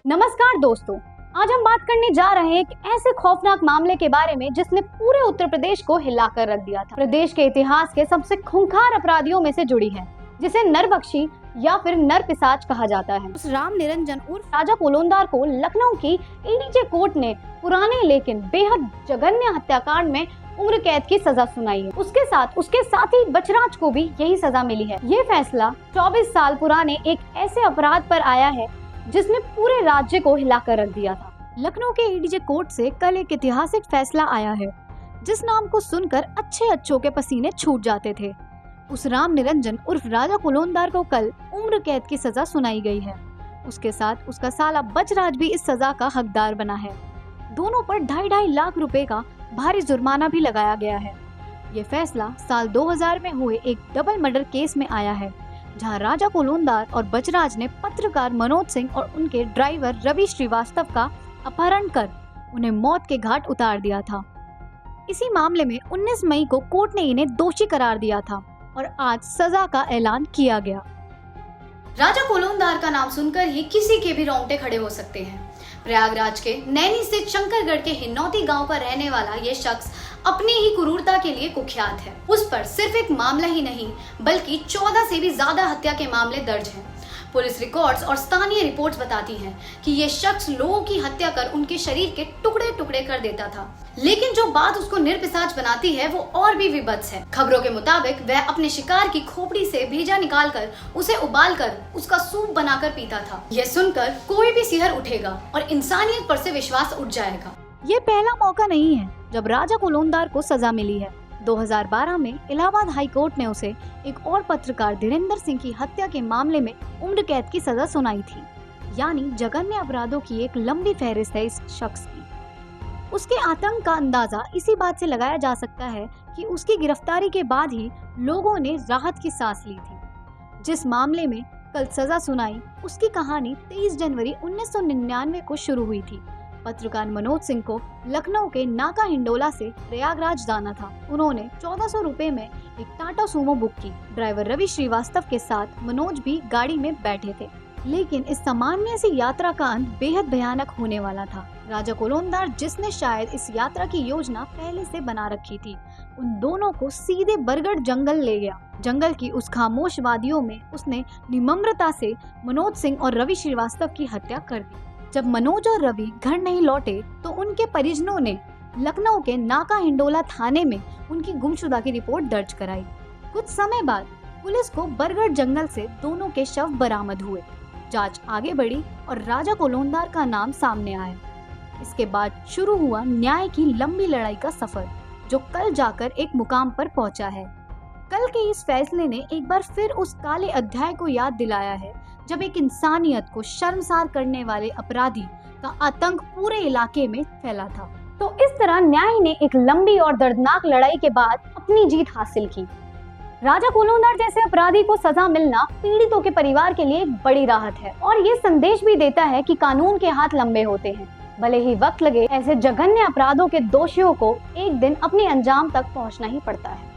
नमस्कार दोस्तों, आज हम बात करने जा रहे हैं एक ऐसे खौफनाक मामले के बारे में जिसने पूरे उत्तर प्रदेश को हिलाकर रख दिया था। प्रदेश के इतिहास के सबसे खूंखार अपराधियों में से जुड़ी है, जिसे नरबख्शी या फिर नरपिशाच कहा जाता है। उस राम निरंजन उर्फ राजा कोलोनदार को लखनऊ की एडीजे कोर्ट ने पुराने लेकिन बेहद जघन्य हत्याकांड में उम्र कैद की सजा सुनाई है। उसके साथ ही बचराज को भी यही सजा मिली है। ये फैसला 24 साल पुराने एक ऐसे अपराध पर आया है जिसने पूरे राज्य को हिलाकर रख दिया था। लखनऊ के एडीजे कोर्ट से कल एक ऐतिहासिक फैसला आया है, जिस नाम को सुनकर अच्छों के पसीने छूट जाते थे। उस राम निरंजन उर्फ राजा कोलोनदार को कल उम्र कैद की सजा सुनाई गई है। उसके साथ उसका साला बचराज भी इस सजा का हकदार बना है। दोनों पर 2.5 लाख रुपए का भारी जुर्माना भी लगाया गया है। ये फैसला साल 2000 में हुए एक डबल मर्डर केस में आया है, जहां राजा कोलोनदार और बचराज ने पत्रकार मनोज सिंह और उनके ड्राइवर रवि श्रीवास्तव का अपहरण कर उन्हें मौत के घाट उतार दिया था। इसी मामले में 19 मई को कोर्ट ने इन्हें दोषी करार दिया था और आज सजा का ऐलान किया गया। राजा कोलोनदार का नाम सुनकर ही किसी के भी रोंगटे खड़े हो सकते हैं। प्रयागराज के नैनी स्थित शंकरगढ़ के हिन्नौती गांव का रहने वाला ये शख्स अपनी ही क्रूरता के लिए कुख्यात है। उस पर सिर्फ एक मामला ही नहीं बल्कि 14 से भी ज्यादा हत्या के मामले दर्ज हैं। पुलिस रिकॉर्ड्स और स्थानीय रिपोर्ट्स बताती हैं कि ये शख्स लोगों की हत्या कर उनके शरीर के टुकड़े टुकड़े कर देता था। लेकिन जो बात उसको निरपिशाच बनाती है वो और भी विभत्स है। खबरों के मुताबिक वह अपने शिकार की खोपड़ी से भेजा निकालकर उसे उबालकर उसका सूप बनाकर पीता था। यह सुनकर कोई भी सिहर उठेगा और इंसानियत पर से विश्वास उठ जाएगा। ये पहला मौका नहीं है जब राजा कोलोनदार को सजा मिली है। 2012 में इलाहाबाद हाई कोर्ट ने उसे एक और पत्रकार धीरेंद्र सिंह की हत्या के मामले में उम्र कैद की सजा सुनाई थी। यानी जघन्य अपराधों की एक लंबी फहरिस्त है इस शख्स की। उसके आतंक का अंदाजा इसी बात से लगाया जा सकता है कि उसकी गिरफ्तारी के बाद ही लोगों ने राहत की सांस ली थी। जिस मामले में कल सजा सुनाई, उसकी कहानी 23 जनवरी 1999 को शुरू हुई थी। पत्रकार मनोज सिंह को लखनऊ के नाका हिंडोला से प्रयागराज जाना था। उन्होंने 1400 रुपए में एक टाटा सूमो बुक की। ड्राइवर रवि श्रीवास्तव के साथ मनोज भी गाड़ी में बैठे थे। लेकिन इस सामान्य सी यात्रा का अंत बेहद भयानक होने वाला था। राजा कोलोनदार, जिसने शायद इस यात्रा की योजना पहले से बना रखी थी, उन दोनों को सीधे बरगढ़ जंगल ले गया। जंगल की उस खामोश वादियों में उसने निर्ममता से मनोज सिंह और रवि श्रीवास्तव की हत्या कर दी। जब मनोज और रवि घर नहीं लौटे तो उनके परिजनों ने लखनऊ के नाका हिंडोला थाने में उनकी गुमशुदा की रिपोर्ट दर्ज कराई। कुछ समय बाद पुलिस को बरगढ़ जंगल से दोनों के शव बरामद हुए। जांच आगे बढ़ी और राजा कोलोनदार का नाम सामने आया। इसके बाद शुरू हुआ न्याय की लंबी लड़ाई का सफर, जो कल जाकर एक मुकाम पर पहुंचा है। कल के इस फैसले ने एक बार फिर उस काले अध्याय को याद दिलाया है, जब एक इंसानियत को शर्मसार करने वाले अपराधी का आतंक पूरे इलाके में फैला था। तो इस तरह न्याय ने एक लंबी और दर्दनाक लड़ाई के बाद अपनी जीत हासिल की। राजा कोलोनदार जैसे अपराधी को सजा मिलना पीड़ितों के परिवार के लिए एक बड़ी राहत है और ये संदेश भी देता है कि कानून के हाथ लंबे होते हैं। भले ही वक्त लगे, ऐसे जघन्य अपराधों के दोषियों को एक दिन अपने अंजाम तक पहुंचना ही पड़ता है।